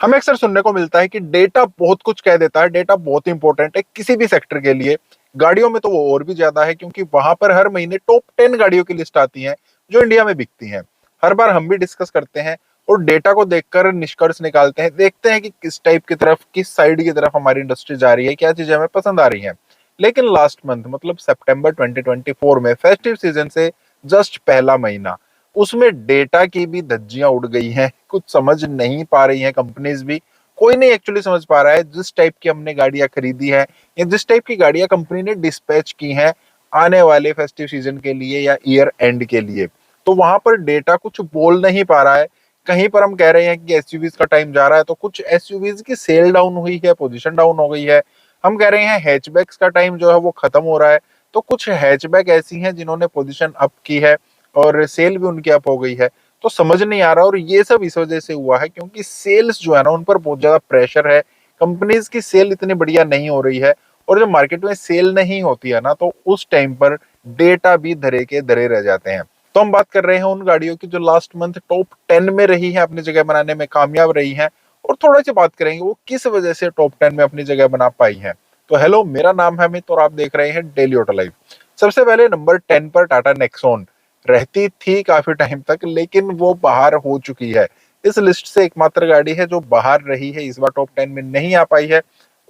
हमें अक्सर सुनने को मिलता है कि डेटा बहुत कुछ कह देता है, डेटा बहुत इंपॉर्टेंट है किसी भी सेक्टर के लिए। गाड़ियों में तो वो और भी ज्यादा है, क्योंकि वहां पर हर महीने टॉप 10 गाड़ियों की लिस्ट आती है जो इंडिया में बिकती हैं। हर बार हम भी डिस्कस करते हैं और डेटा को देखकर निष्कर्ष निकालते हैं, देखते हैं कि किस टाइप की तरफ, किस साइड की तरफ हमारी इंडस्ट्री जा रही है, क्या चीजें हमें पसंद आ रही हैं। लेकिन लास्ट मंथ मतलब सितंबर 2024 में, फेस्टिव सीजन से जस्ट पहला महीना, उसमें डेटा की भी धज्जियां उड़ गई हैं। कुछ समझ नहीं पा रही हैं कंपनीज भी। कोई नहीं एक्चुअली समझ पा रहा है जिस टाइप की हमने गाड़ियां खरीदी है या जिस टाइप की गाड़ियां कंपनी ने डिस्पैच की हैं आने वाले फेस्टिव सीजन के लिए या ईयर एंड के लिए। तो वहां पर डेटा कुछ बोल नहीं पा रहा है। कहीं पर हम कह रहे हैं कि एसयूवीज का टाइम जा रहा है, तो कुछ एसयूवीज की सेल डाउन हुई है, पोजीशन डाउन हो गई है। हम कह रहे हैं हैचबैक्स का टाइम जो है वो खत्म हो रहा है, तो कुछ हैचबैक ऐसी हैं जिन्होंने पोजीशन अप की है और सेल भी उनकी अप हो गई है। तो समझ नहीं आ रहा, और ये सब इस वजह से हुआ है क्योंकि सेल्स जो है ना, उन पर बहुत ज्यादा प्रेशर है। कंपनीज की सेल इतनी बढ़िया नहीं हो रही है, और जब मार्केट में सेल नहीं होती है ना, तो उस टाइम पर डेटा भी धरे के धरे रह जाते हैं। तो हम बात कर रहे हैं उन गाड़ियों की जो लास्ट मंथ टॉप 10 में रही है, अपनी जगह बनाने में कामयाब रही है। और थोड़ा सी बात करेंगे वो किस वजह से टॉप 10 में अपनी जगह बना पाई है। तो हेलो, मेरा नाम है अमित और आप देख रहे हैं डेली ऑटो लाइव। सबसे पहले नंबर 10 पर टाटा नेक्सॉन रहती थी काफी टाइम तक, लेकिन वो बाहर हो चुकी है। इस लिस्ट से एकमात्र गाड़ी है जो बाहर रही है, इस बार टॉप 10 में नहीं आ पाई है।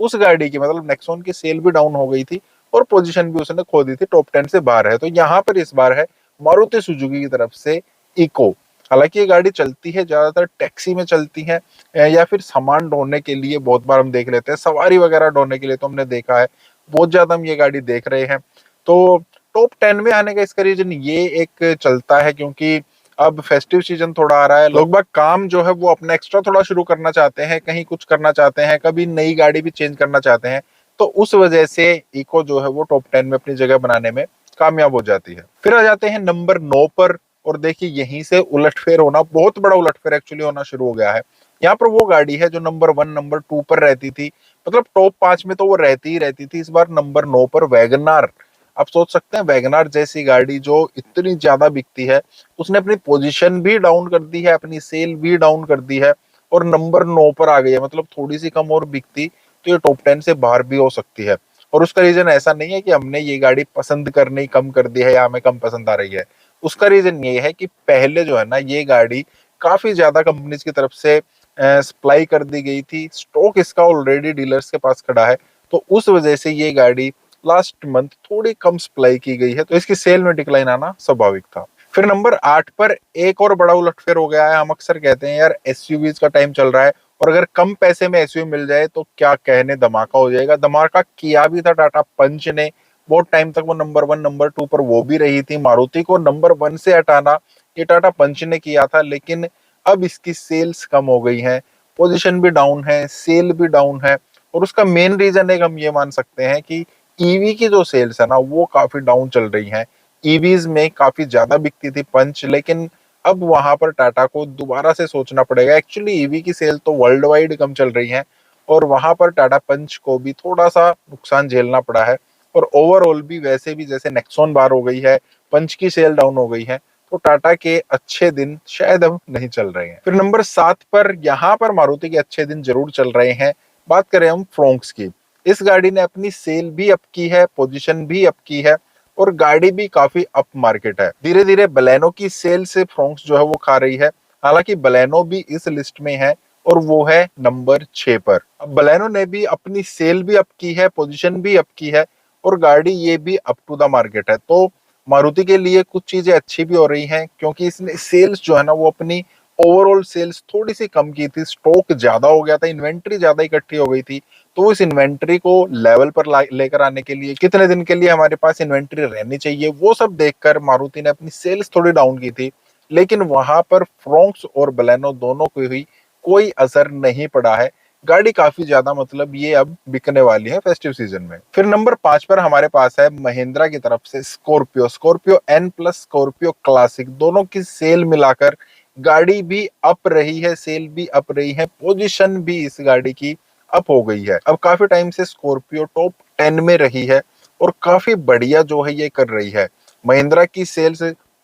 उस गाड़ी की मतलब नेक्सॉन की सेल भी डाउन हो गई थी और पोजीशन भी उसने खो दी थी, टॉप 10 से बाहर है। तो यहाँ पर इस बार है मारुति सुजुकी की तरफ से इको। हालांकि ये गाड़ी चलती है, ज्यादातर टैक्सी में चलती है या फिर सामान ढोने के लिए बहुत बार हम देख लेते हैं, सवारी वगैरह ढोने के लिए तो हमने देखा है बहुत ज्यादा हम ये गाड़ी देख रहे हैं। तो टॉप 10 में आने का इसका रीजन ये एक चलता है क्योंकि अब फेस्टिव सीजन थोड़ा आ रहा है, लोग बाग काम जो है वो अपना एक्स्ट्रा थोड़ा शुरू करना चाहते हैं, कहीं कुछ करना चाहते हैं, कभी नई गाड़ी भी चेंज करना चाहते हैं। तो उस वजह से इको जो है वो टॉप 10 में अपनी जगह बनाने में कामयाब हो जाती है। फिर आ जाते हैं नंबर 9 पर, और देखिए यहीं से उलटफेर होना, बहुत बड़ा उलटफेर एक्चुअली होना शुरू हो गया है। यहाँ पर वो गाड़ी है जो नंबर 1 नंबर 2 पर रहती थी, मतलब टॉप 5 में तो वो रहती ही रहती थी। इस बार नंबर 9 पर वैगनार। आप सोच सकते हैं वैगनार जैसी गाड़ी जो इतनी ज्यादा बिकती है, उसने अपनी पोजीशन भी डाउन कर दी है, अपनी सेल भी डाउन कर दी है और नंबर 9 पर आ गई है। मतलब थोड़ी सी कम और बिकती तो ये टॉप 10 से बाहर भी हो सकती है। और उसका रीजन ऐसा नहीं है कि हमने ये गाड़ी पसंद करनी कम कर दी है या हमें कम पसंद आ रही है। उसका रीजन ये है कि पहले जो है ना, ये गाड़ी काफी ज्यादा कंपनीज की तरफ से सप्लाई कर दी गई थी, स्टॉक इसका ऑलरेडी डीलर्स के पास खड़ा है। तो उस वजह से ये गाड़ी लास्ट मंथ थोड़ी कम सप्लाई की गई है, तो इसकी सेल में डिक्लाइन आना स्वाभाविक था। फिर नंबर 8 पर एक और बड़ा उलटफेर हो गया है। हम अक्सर कहते हैं यार एसयूवीज का टाइम चल रहा है, और अगर कम पैसे में एसयूवी मिल जाए तो क्या कहने, धमाका हो जाएगा। धमाका किया भी था टाटा पंच ने। बहुत टाइम तक वो नंबर 1 नंबर 2 पर वो भी रही थी। मारुति को नंबर 1 से हटाना ये टाटा पंच ने किया था, लेकिन अब इसकी सेल्स कम हो गई हैं, पोजीशन भी डाउन है, सेल भी डाउन है। और उसका मेन रीजन एक हम ये मान सकते हैं कि ईवी की जो सेल्स है ना, वो काफी डाउन चल रही हैं। ईवीज में काफी ज्यादा बिकती थी पंच, लेकिन अब वहां पर टाटा को दोबारा से सोचना पड़ेगा। एक्चुअली ईवी की सेल तो वर्ल्ड वाइड कम चल रही है, और वहां पर टाटा पंच को भी थोड़ा सा नुकसान झेलना पड़ा है। और ओवरऑल भी वैसे भी जैसे नेक्सॉन बार हो गई है, पंच की सेल डाउन हो गई है, तो टाटा के अच्छे दिन शायद अब नहीं चल रहे हैं। फिर नंबर 7 पर, यहाँ पर मारुति के अच्छे दिन जरूर चल रहे हैं। बात करें हम फ्रोंक्स की, इस गाड़ी ने अपनी सेल भी अप की है, पोजीशन भी अप की है, और गाड़ी भी काफी अप मार्केट है। धीरे धीरे बलेनो की सेल से फ्रोंक्स जो है वो खा रही है। हालांकि बलेनो भी इस लिस्ट में है और वो है नंबर 6 पर। अब बलेनो ने भी अपनी सेल भी अप की है, पोजीशन भी अप की है, और गाड़ी ये भी अप टू द मार्केट है। तो मारुति के लिए कुछ चीजें अच्छी भी हो रही हैं, क्योंकि इसने सेल्स जो है ना वो अपनी ओवरऑल सेल्स थोड़ी सी कम की थी, स्टॉक ज्यादा हो गया था, इन्वेंट्री ज्यादा इकट्ठी हो गई थी। तो इस इन्वेंट्री को लेवल पर लेकर आने के लिए कितने दिन के लिए हमारे पास इन्वेंट्री रहनी चाहिए, वो सब देखकर मारुति ने अपनी सेल्स थोड़ी डाउन की थी। लेकिन वहां पर फ्रोंक्स और बलेनो दोनों को ही कोई असर नहीं पड़ा है। गाड़ी काफी ज्यादा, मतलब ये अब बिकने वाली है फेस्टिव सीजन में। फिर नंबर 5 पर हमारे पास है महिंद्रा की तरफ से Scorpio. Scorpio N plus Scorpio classic, दोनों की सेल मिलाकर गाड़ी भी अप रही है, सेल भी अप रही है, पोजीशन भी इस गाड़ी की अप हो गई है। अब काफी टाइम से स्कॉर्पियो टॉप 10 में रही है और काफी बढ़िया जो है ये कर रही है। महिंद्रा की सेल्स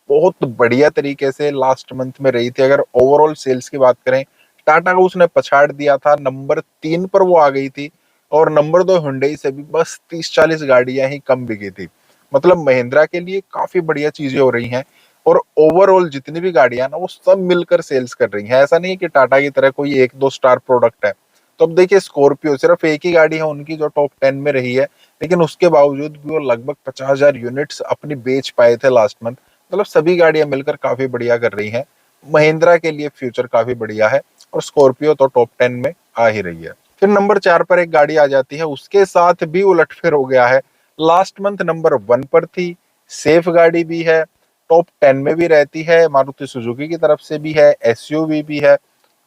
बहुत बढ़िया तरीके से लास्ट मंथ में रही थी। अगर ओवरऑल सेल्स की बात करें, टाटा को उसने पछाड़ दिया था, नंबर 3 पर वो आ गई थी और नंबर 2 हुंडई से भी बस 30-40 गाड़ियां ही कम बिकी थी। मतलब महिंद्रा के लिए काफी बढ़िया चीजें हो रही हैं और ओवरऑल जितनी भी गाड़ियां ना वो सब मिलकर सेल्स कर रही हैं। ऐसा नहीं है कि टाटा की तरह कोई 1-2 स्टार प्रोडक्ट है। तो अब देखिए स्कॉर्पियो सिर्फ एक ही गाड़ी है उनकी जो टॉप 10 में रही है, लेकिन उसके बावजूद भी वो लगभग 50,000 यूनिट्स अपनी बेच पाए थे लास्ट मंथ। मतलब सभी गाड़ियां मिलकर काफी बढ़िया कर रही हैं। महिंद्रा के लिए फ्यूचर काफी बढ़िया है और स्कॉर्पियो तो टॉप 10 में आ ही रही है। फिर नंबर 4 पर एक गाड़ी आ जाती है, उसके साथ भी उलटफेर हो गया है। लास्ट मंथ नंबर 1 पर थी, सेफ गाड़ी भी है, टॉप 10 में भी रहती है, मारुति सुजुकी की तरफ से भी है, एसयूवी भी है।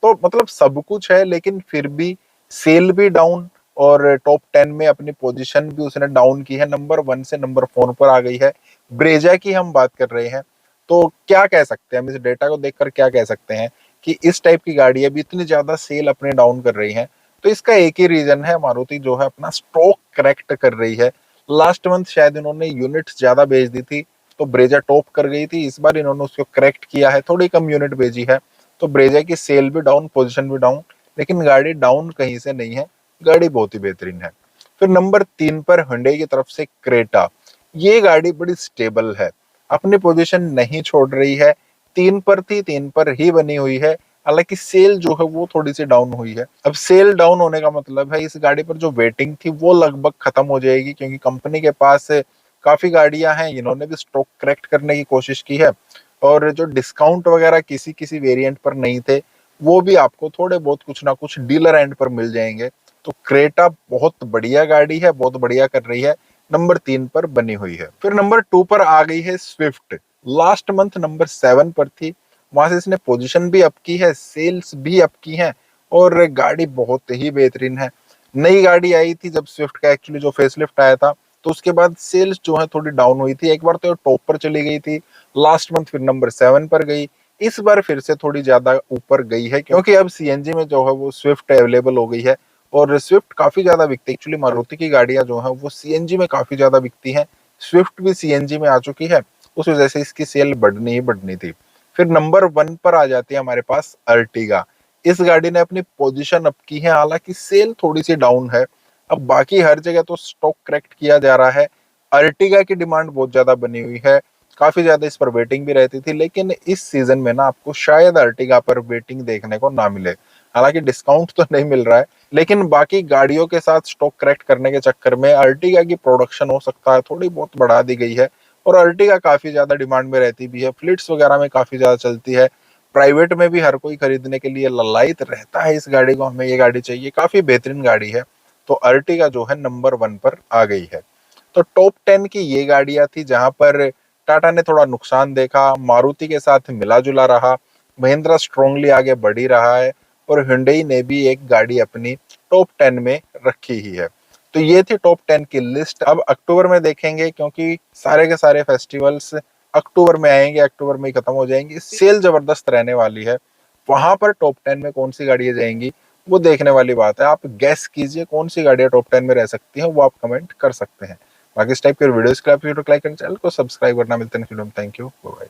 तो मतलब सब कुछ है, लेकिन फिर भी सेल भी डाउन और टॉप 10 में अपनी पोजीशन भी उसने डाउन की है, नंबर 1 से नंबर 4 पर आ गई है। ब्रेजा की हम बात कर रहे हैं, तो क्या कह सकते हैं हम इस डेटा को देखकर, क्या कह सकते हैं कि इस टाइप की गाड़ियां भी इतनी ज्यादा सेल अपने डाउन कर रही हैं? तो इसका एक ही रीजन है, मारुति जो है अपना स्टॉक करेक्ट कर रही है। लास्ट मंथ शायद इन्होंने यूनिट्स ज्यादा भेज दी थी, तो ब्रेजा टॉप कर गई थी। इस बार इन्होंने उसको करेक्ट किया है, थोड़ी कम यूनिट भेजी है, तो ब्रेजा की सेल भी डाउन, पोजीशन भी डाउन, लेकिन गाड़ी डाउन कहीं से नहीं है, गाड़ी बहुत ही बेहतरीन है। फिर नंबर 3 पर हुंडई की तरफ से क्रेटा। ये गाड़ी बड़ी स्टेबल है, अपनी पोजीशन नहीं छोड़ रही है, 3 पर थी, 3 पर ही बनी हुई है। हालांकि सेल जो है वो थोड़ी सी डाउन हुई है। अब सेल डाउन होने का मतलब है इस गाड़ी पर जो वेटिंग थी वो लगभग खत्म हो जाएगी, क्योंकि कंपनी के पास काफी गाड़ियां हैं, इन्होंने भी स्टॉक करेक्ट करने की कोशिश की है और जो डिस्काउंट वगैरह किसी किसी वेरिएंट पर नहीं थे वो भी आपको थोड़े बहुत कुछ ना कुछ डीलर एंड पर मिल जाएंगे। तो क्रेटा बहुत बढ़िया गाड़ी है, बहुत बढ़िया कर रही है, नंबर 3 पर बनी हुई है। फिर नंबर 2 पर आ गई है स्विफ्ट। लास्ट मंथ नंबर 7 पर थी, वहां से इसने पोजीशन भी अप की है, सेल्स भी अप की है और गाड़ी बहुत ही बेहतरीन है। नई गाड़ी आई थी जब स्विफ्ट का एक्चुअली जो फेसलिफ्ट आया था, तो उसके बाद सेल्स जो है थोड़ी डाउन हुई थी। एक बार तो टॉप पर चली गई थी, लास्ट मंथ फिर नंबर 7 पर गई, इस बार फिर से थोड़ी ज्यादा ऊपर गई है, क्योंकि अब सीएनजी में जो है वो स्विफ्ट अवेलेबल हो गई है और स्विफ्ट काफी ज्यादा बिकती है। एक्चुअली मारुति की गाड़ियां जो है वो सीएनजी में काफी ज्यादा बिकती हैं, स्विफ्ट भी सीएनजी में आ चुकी है, उस वजह से इसकी सेल बढ़नी ही बढ़नी थी। फिर नंबर 1 पर आ जाती है हमारे पास अर्टिगा। इस गाड़ी ने अपनी पोजीशन अप की है, हालांकि सेल थोड़ी सी डाउन है। अब बाकी हर जगह तो स्टॉक करेक्ट किया जा रहा है, अर्टिगा की डिमांड बहुत ज्यादा बनी हुई है, काफी ज्यादा इस पर वेटिंग भी रहती थी, लेकिन इस सीजन में ना आपको शायद अर्टिगा पर वेटिंग देखने को ना मिले। हालांकि डिस्काउंट तो नहीं मिल रहा है, लेकिन बाकी गाड़ियों के साथ स्टॉक करेक्ट करने के चक्कर में अर्टिगा की प्रोडक्शन हो सकता है थोड़ी बहुत बढ़ा दी गई है और अर्टिगा काफी ज्यादा डिमांड में रहती भी है, फ्लीट्स वगैरह में काफी ज्यादा चलती है, प्राइवेट में भी हर कोई खरीदने के लिए ललायत रहता है इस गाड़ी को, हमें ये गाड़ी चाहिए, काफी बेहतरीन गाड़ी है। तो अर्टिगा जो है नंबर 1 पर आ गई है। तो टॉप 10 की ये गाड़ियां थी जहां पर टाटा ने थोड़ा नुकसान देखा, मारुति के साथ मिला जुला रहा, महिंद्रा स्ट्रांगली आगे बढ़ ही रहा है और हुंडई ने भी एक गाड़ी अपनी टॉप 10 में रखी ही है। तो ये थी टॉप 10 की लिस्ट। अब अक्टूबर में देखेंगे, क्योंकि सारे के सारे फेस्टिवल्स अक्टूबर में आएंगे, अक्टूबर में ही खत्म हो जाएंगी, सेल जबरदस्त रहने वाली है। वहां पर टॉप 10 में कौन सी गाड़ियां जाएंगी वो देखने वाली बात है। आप गैस कीजिए कौन सी गाड़ियां टॉप 10 में रह सकती हैं, वो आप कमेंट कर सकते हैं। बाकी इस टाइप के वीडियोस के लिए आप वीडियो को लाइक करें, चैनल को सब्सक्राइब करना। मिलते हैं फिर, थैंक यू, बाय।